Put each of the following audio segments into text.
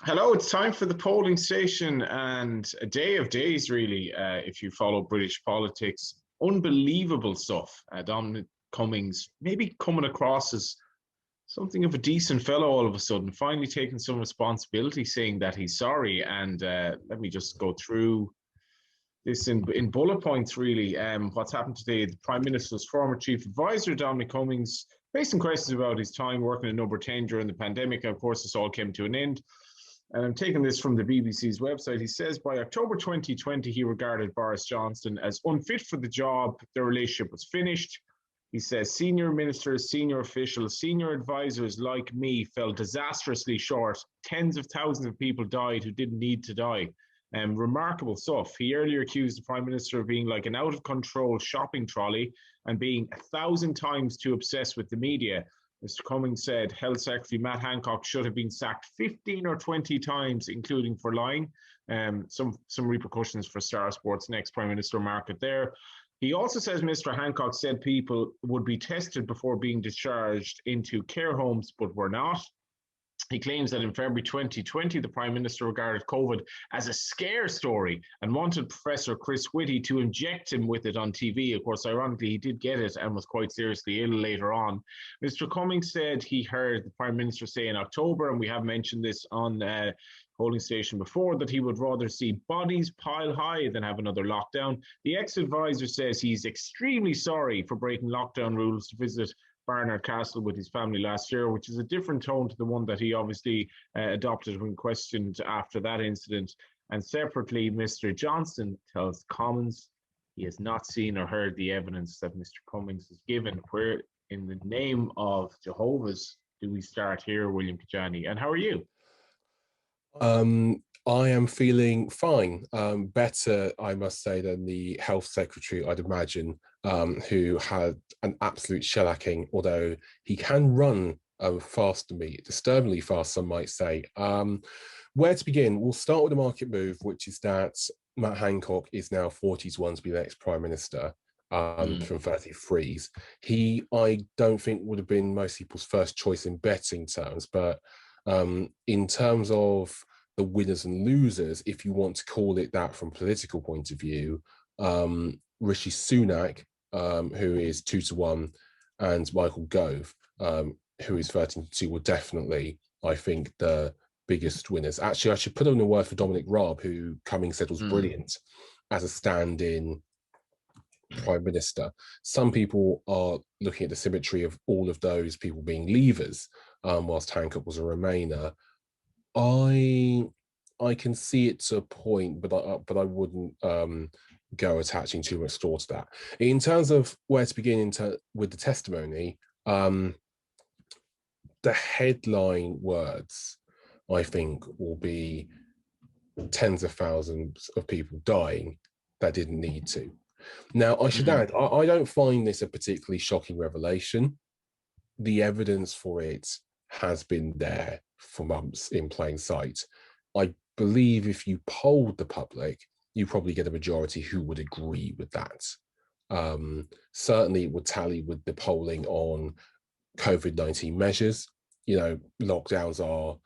Hello, it's time for the polling station and a day of days, really, if you follow British politics. Unbelievable stuff. Dominic Cummings maybe coming across as something of a decent fellow all of a sudden, finally taking some responsibility, saying that he's sorry. And let me just go through this in bullet points, really. What's happened today? The Prime Minister's former chief advisor, Dominic Cummings, facing questions about his time working in number 10 during the pandemic. And of course, this all came to an end. And I'm taking this from the BBC's website. He says by October 2020, he regarded Boris Johnson as unfit for the job. Their relationship was finished. He says senior ministers, senior officials, senior advisors like me fell disastrously short. Tens of thousands of people died who didn't need to die. Remarkable stuff. He earlier accused the Prime Minister of being like an out of control shopping trolley and being 1,000 times too obsessed with the media. Mr. Cummings said Health Secretary Matt Hancock should have been sacked 15 or 20 times, including for lying. Some repercussions for Star Sports' next Prime Minister market there. He also says Mr. Hancock said people would be tested before being discharged into care homes, but were not. He claims that in February 2020, the Prime Minister regarded COVID as a scare story and wanted Professor Chris Whitty to inject him with it on TV. Of course, ironically, he did get it and was quite seriously ill later on. Mr. Cummings said he heard the Prime Minister say in October, and we have mentioned this on polling station before, that he would rather see bodies pile high than have another lockdown. The ex-advisor says he's extremely sorry for breaking lockdown rules to visit Barnard Castle with his family last year, which is a different tone to the one that he obviously adopted when questioned after that incident. And separately, Mr. Johnson tells Commons he has not seen or heard the evidence that Mr. Cummings has given. Where in the name of Jehovah's do we start here, William Kedjanyi? And how are you? I am feeling fine, better, I must say, than the health secretary, I'd imagine, who had an absolute shellacking, although he can run fast to me, disturbingly fast, some might say. Where to begin? We'll start with the market move, which is that Matt Hancock is now 40 to 1 to be the next Prime Minister from 33s. He, I don't think, would have been most people's first choice in betting terms, but in terms of the winners and losers, if you want to call it that from a political point of view, Rishi Sunak, who is 2 to 1, and Michael Gove, who is 13 to 2, were definitely, I think, the biggest winners. Actually, I should put in a word for Dominic Raab, who Cummings said was brilliant as a stand-in Prime Minister. Some people are looking at the symmetry of all of those people being leavers, whilst Hancock was a Remainer. I can see it to a point, but I wouldn't go attaching too much thought to that. In terms of where to begin with the testimony, the headline words, I think, will be tens of thousands of people dying that didn't need to. Now, I should add, I don't find this a particularly shocking revelation. The evidence for it has been there for months in plain sight. I believe if you polled the public, you probably get a majority who would agree with that. Certainly it would tally with the polling on COVID-19 measures. You know, lockdowns are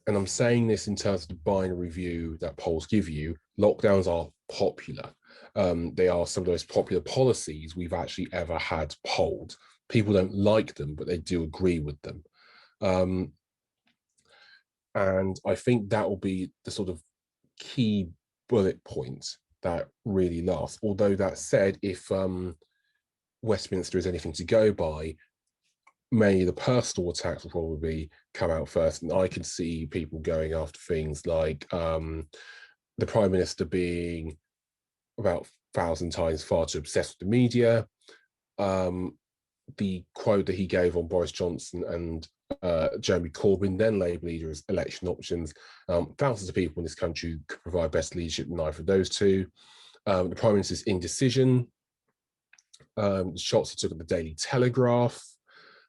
and I'm saying this in terms of the binary view that polls give you, lockdowns are popular. They are some of the most popular policies we've actually ever had polled. People don't like them, but they do agree with them. And I think that will be the sort of key bullet point that really lasts. Although that said, if Westminster is anything to go by, many of the personal attacks will probably come out first. And I can see people going after things like the Prime Minister being about 1,000 times far too obsessed with the media, the quote that he gave on Boris Johnson and Jeremy Corbyn, then Labour leader, as election options. Thousands of people in this country could provide best leadership than either of those two. The Prime Minister's indecision, the shots he took at the Daily Telegraph,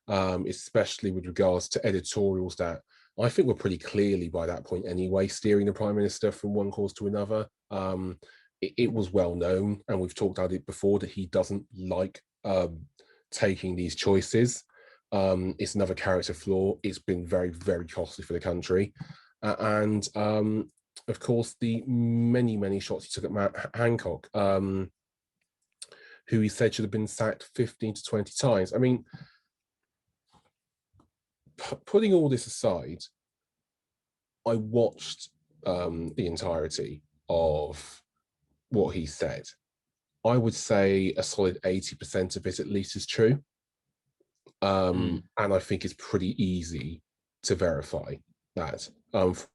especially with regards to editorials that I think were pretty clearly by that point anyway, steering the Prime Minister from one cause to another. It was well known, and we've talked about it before, that he doesn't like taking these choices. It's another character flaw. It's been very, very costly for the country. And of course, the many, many shots he took at Matt Hancock, who he said should have been sacked 15 to 20 times. I mean, putting all this aside, I watched the entirety of what he said. I would say a solid 80% of it at least is true. And I think it's pretty easy to verify that.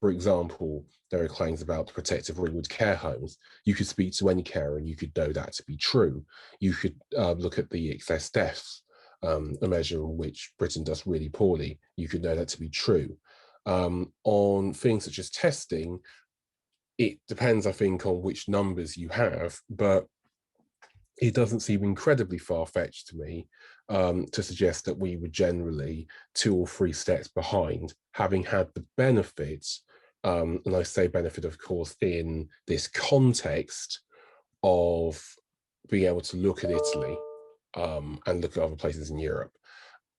For example, there are claims about the protective Ringwood care homes. You could speak to any carer and you could know that to be true. You could look at the excess deaths, a measure in which Britain does really poorly. You could know that to be true. On things such as testing, it depends, I think, on which numbers you have, but it doesn't seem incredibly far-fetched to me to suggest that we were generally 2 or 3 steps behind, having had the benefits, and I say benefit, of course, in this context of being able to look at Italy and look at other places in Europe.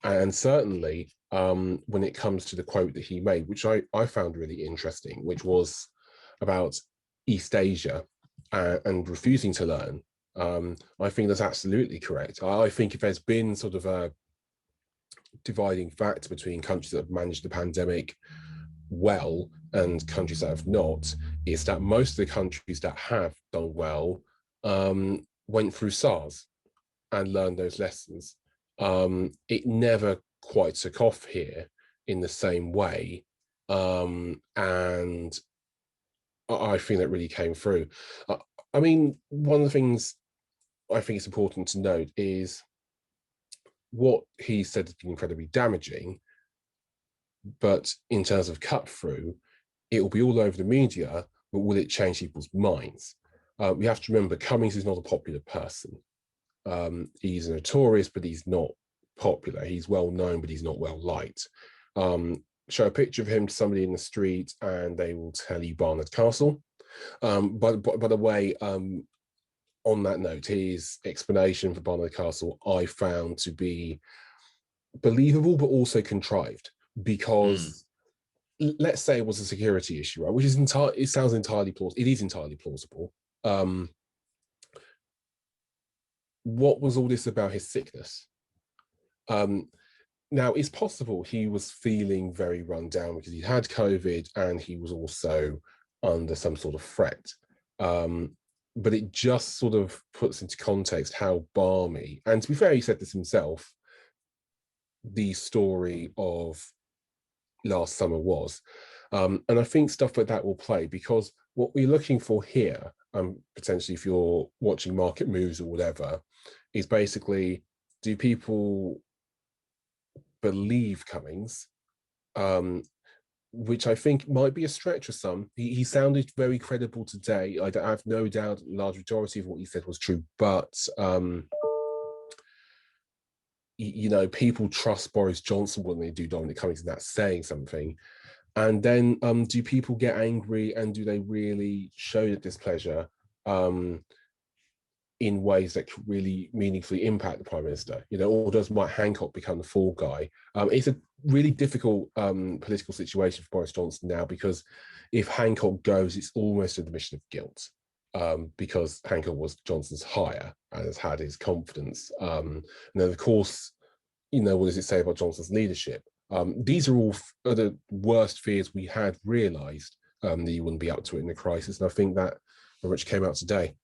And certainly when it comes to the quote that he made, which I found really interesting, which was about East Asia and refusing to learn, I think that's absolutely correct. I think if there's been sort of a dividing factor between countries that have managed the pandemic well and countries that have not, is that most of the countries that have done well went through SARS and learned those lessons. It never quite took off here in the same way, and I think that really came through. I mean, one of the things I think it's important to note is what he said has been incredibly damaging, but in terms of cut through, it will be all over the media, but will it change people's minds? We have to remember Cummings is not a popular person. He's notorious, but he's not popular. He's well known, but he's not well liked. Show a picture of him to somebody in the street and they will tell you Barnard Castle. By the way, on that note, his explanation for Barnard Castle I found to be believable, but also contrived, because let's say it was a security issue, right? Which is it sounds entirely plausible. It is entirely plausible. What was all this about his sickness? Now, it's possible he was feeling very run down because he had COVID and he was also under some sort of threat. But it just sort of puts into context how balmy, and to be fair, he said this himself, the story of last summer was. And I think stuff like that will play, because what we're looking for here, potentially if you're watching market moves or whatever, is basically, do people believe Cummings? Which I think might be a stretch for some. He sounded very credible today. I have no doubt a large majority of what he said was true, but you know, people trust Boris Johnson when they do Dominic Cummings, and that's saying something. And then do people get angry, and do they really show their displeasure in ways that could really meaningfully impact the Prime Minister? You know, or does Matt Hancock become the fall guy? It's a really difficult political situation for Boris Johnson now, because if Hancock goes, it's almost an admission of guilt, because Hancock was Johnson's hire and has had his confidence. And then, of course, you know, what does it say about Johnson's leadership? These are all the worst fears we had realised, that you wouldn't be up to it in a crisis. And I think that very much came out today.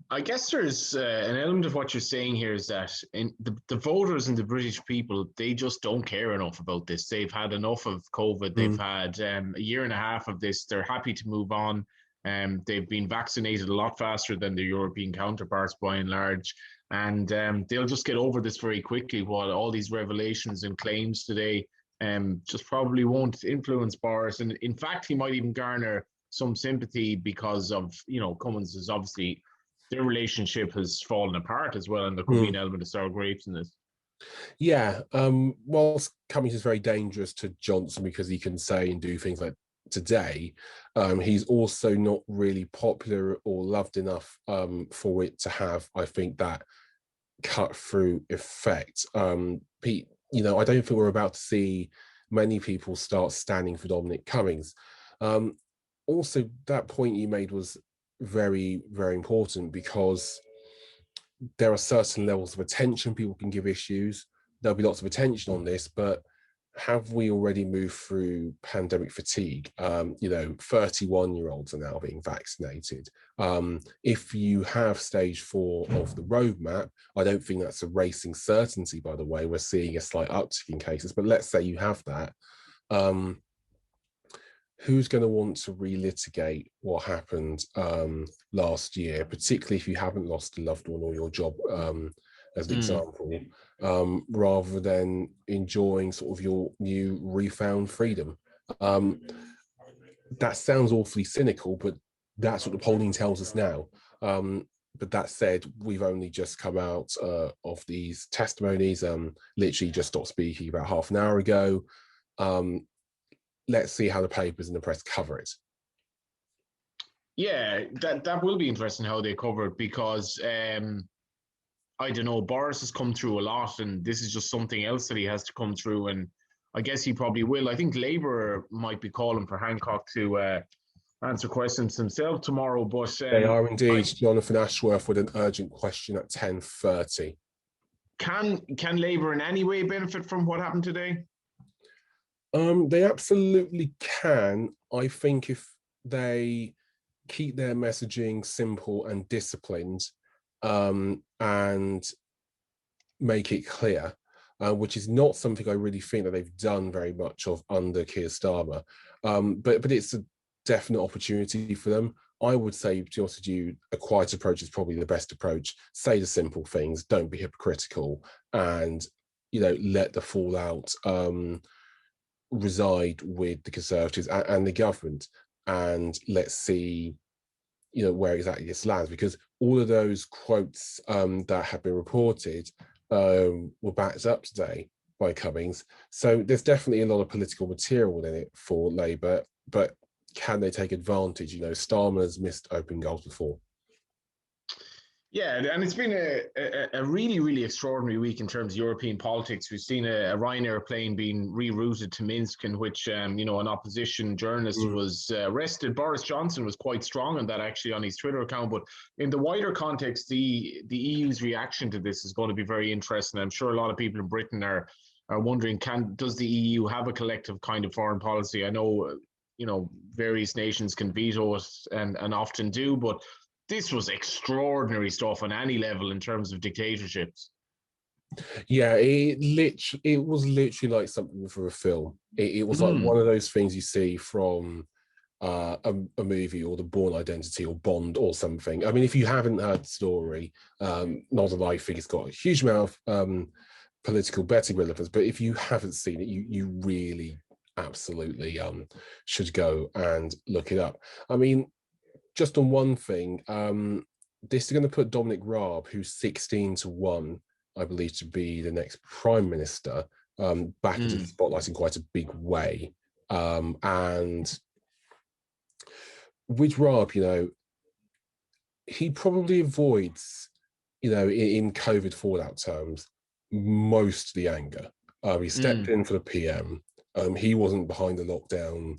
I guess there's an element of what you're saying here is that in the voters and the British people, they just don't care enough about this. They've had enough of COVID. They've had a year and a half of this. They're happy to move on. They've been vaccinated a lot faster than their European counterparts by and large. And they'll just get over this very quickly, while all these revelations and claims today just probably won't influence Boris. And in fact, he might even garner some sympathy because of, you know, Cummings is obviously, their relationship has fallen apart as well, and there could be an element of sour grapes in this. Yeah, whilst Cummings is very dangerous to Johnson because he can say and do things like today, he's also not really popular or loved enough for it to have, I think, that cut-through effect. Pete, I don't think we're about to see many people start standing for Dominic Cummings. Also, that point you made was very, very important, because there are certain levels of attention people can give issues. There'll be lots of attention on this, but have we already moved through pandemic fatigue? 31-year-olds are now being vaccinated. If you have stage 4 of the roadmap, I don't think that's a racing certainty, by the way. We're seeing a slight uptick in cases, but let's say you have that. Who's going to want to relitigate what happened last year, particularly if you haven't lost a loved one or your job, as an example, rather than enjoying sort of your new refound freedom? That sounds awfully cynical, but that's what the polling tells us now. But that said, we've only just come out of these testimonies, literally just stopped speaking about half an hour ago. Let's see how the papers and the press cover it. Yeah, that will be interesting how they cover it, because I don't know, Boris has come through a lot, and this is just something else that he has to come through, and I guess he probably will. I think Labour might be calling for Hancock to answer questions himself tomorrow, but they are indeed. Jonathan Ashworth with an urgent question at 10:30. Can Labour in any way benefit from what happened today? They absolutely can. I think if they keep their messaging simple and disciplined, and make it clear, which is not something I really think that they've done very much of under Keir Starmer. But it's a definite opportunity for them. I would say, to be honest with you, a quiet approach is probably the best approach. Say the simple things, don't be hypocritical, and let the fallout reside with the Conservatives and the government, and let's see where exactly this lands, because all of those quotes that have been reported were backed up today by Cummings. So there's definitely a lot of political material in it for Labour, but can they take advantage? Starmer's missed open goals before. Yeah, and it's been a really, really extraordinary week in terms of European politics. We've seen a Ryanair plane being rerouted to Minsk, in which, an opposition journalist was arrested. Boris Johnson was quite strong on that, actually, on his Twitter account. But in the wider context, the EU's reaction to this is going to be very interesting. I'm sure a lot of people in Britain are wondering, does the EU have a collective kind of foreign policy? I know, various nations can veto it and often do, but this was extraordinary stuff on any level in terms of dictatorships. Yeah, it was literally like something for a film. It was like one of those things you see from a movie, or The Bourne Identity, or Bond, or something. I mean, if you haven't heard the story, not that I think it's got a huge amount of political betting relevance, but if you haven't seen it, you really absolutely should go and look it up. I mean, just on one thing, this is going to put Dominic Raab, who's 16-1, I believe, to be the next Prime Minister, back into the spotlight in quite a big way. And with Raab, he probably avoids, in COVID fallout terms, most of the anger. He stepped in for the PM. He wasn't behind the lockdown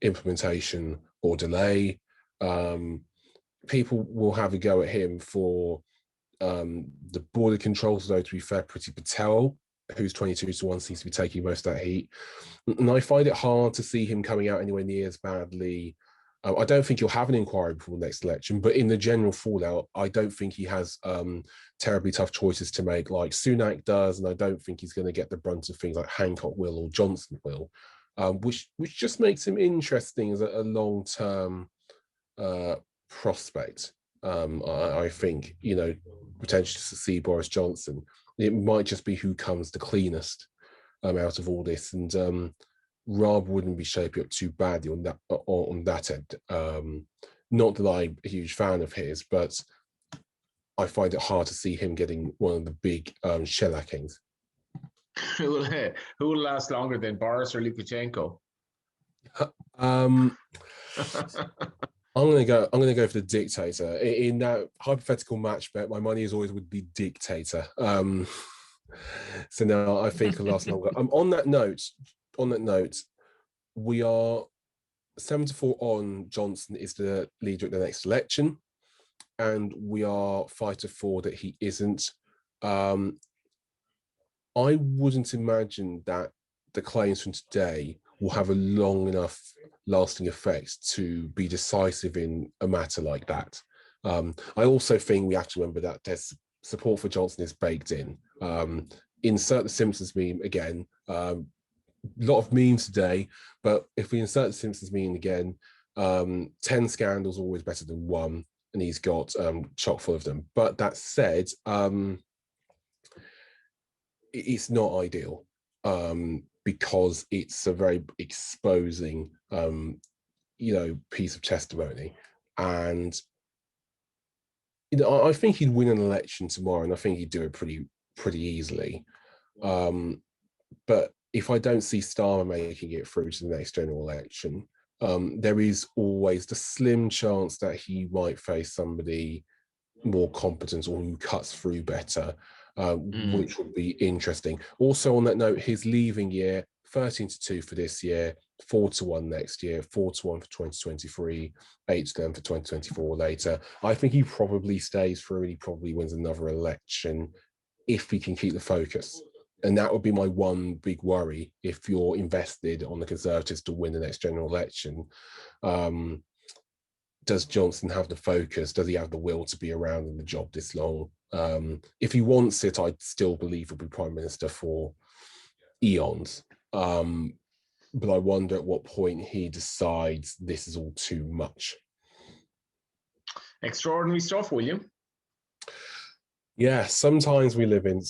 implementation or delay. People will have a go at him for the border controls, though, to be fair, Priti Patel, who's 22-1, seems to be taking most of that heat. And I find it hard to see him coming out anywhere near as badly. I don't think he'll have an inquiry before the next election, but in the general fallout, I don't think he has terribly tough choices to make like Sunak does, and I don't think he's going to get the brunt of things like Hancock will or Johnson will. Which just makes him interesting as a long-term prospect. I think, potentially to see Boris Johnson. It might just be who comes the cleanest out of all this, and Raab wouldn't be shaping up too badly on that end. Not that I'm a huge fan of his, but I find it hard to see him getting one of the big shellackings. Who will last longer than Boris or Lukashenko? I'm gonna go for the dictator. In that hypothetical match bet, my money is always would be dictator. So now I think I'll last longer. On that note, we are 7-4 on Johnson is the leader at the next election, and we are 5-4 that he isn't. I wouldn't imagine that the claims from today will have a long enough lasting effect to be decisive in a matter like that. I also think we have to remember that there's support for Johnson is baked in. Insert the Simpsons meme again. A lot of memes today, but if we insert the Simpsons meme again, 10 scandals always better than one, and he's got chock full of them. But that said, it's not ideal because it's a very exposing, piece of testimony. And I think he'd win an election tomorrow, and I think he'd do it pretty easily. But if I don't see Starmer making it through to the next general election, there is always the slim chance that he might face somebody more competent or who cuts through better, which would be interesting. Also, on that note, his leaving year, 13-2 for this year, 4-1 next year, 4-1 for 2023, 8-10 for 2024 later. I think he probably stays through and he probably wins another election if he can keep the focus. And that would be my one big worry if you're invested on the Conservatives to win the next general election. Does Johnson have the focus? Does he have the will to be around in the job this long? If he wants it, I still believe he'll be Prime Minister for eons. But I wonder at what point he decides this is all too much. Extraordinary stuff, William. Yeah, sometimes we live in.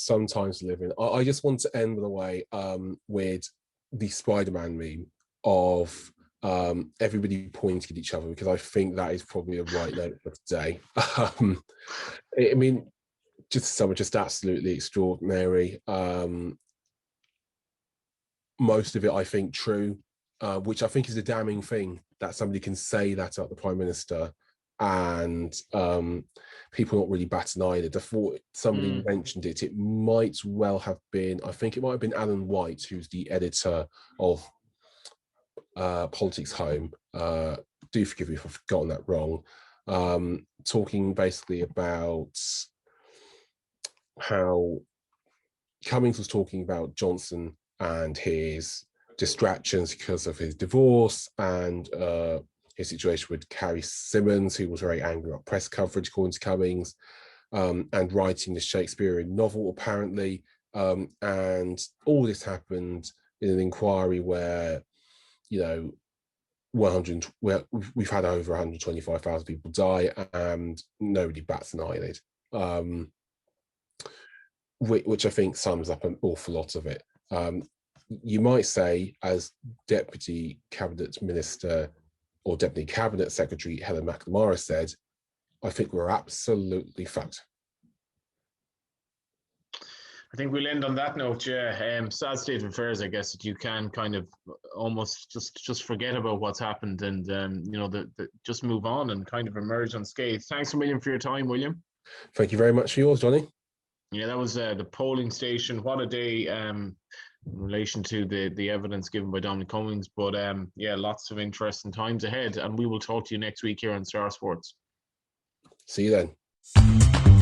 I just want to end with a way with the Spider-Man meme of everybody pointing at each other, because I think that is probably a right note for today. I mean, just absolutely extraordinary. Most of it, I think, true, which I think is a damning thing that somebody can say that about the Prime Minister and people not really bat an eyelid. I thought somebody mentioned it. It might well have been, I think it might have been Alan White, who's the editor of Politics Home. Do forgive me if I've gotten that wrong. Talking basically about how Cummings was talking about Johnson and his distractions because of his divorce and his situation with Carrie Simmons, who was very angry about press coverage, according to Cummings, and writing the Shakespearean novel, apparently. And all this happened in an inquiry where, where we've had over 125,000 people die and nobody bats an eyelid, which I think sums up an awful lot of it. You might say, as Deputy Cabinet Minister or Deputy Cabinet Secretary Helen McNamara said, I think we're absolutely fucked. I think we'll end on that note. Yeah, sad state of affairs, I guess, that you can kind of almost just forget about what's happened and just move on and kind of emerge unscathed. Thanks a million for your time, William. Thank you very much for yours, Johnny. Yeah, that was the polling station. What a day in relation to the evidence given by Dominic Cummings. But yeah, lots of interesting times ahead, and we will talk to you next week here on Star Sports. See you then.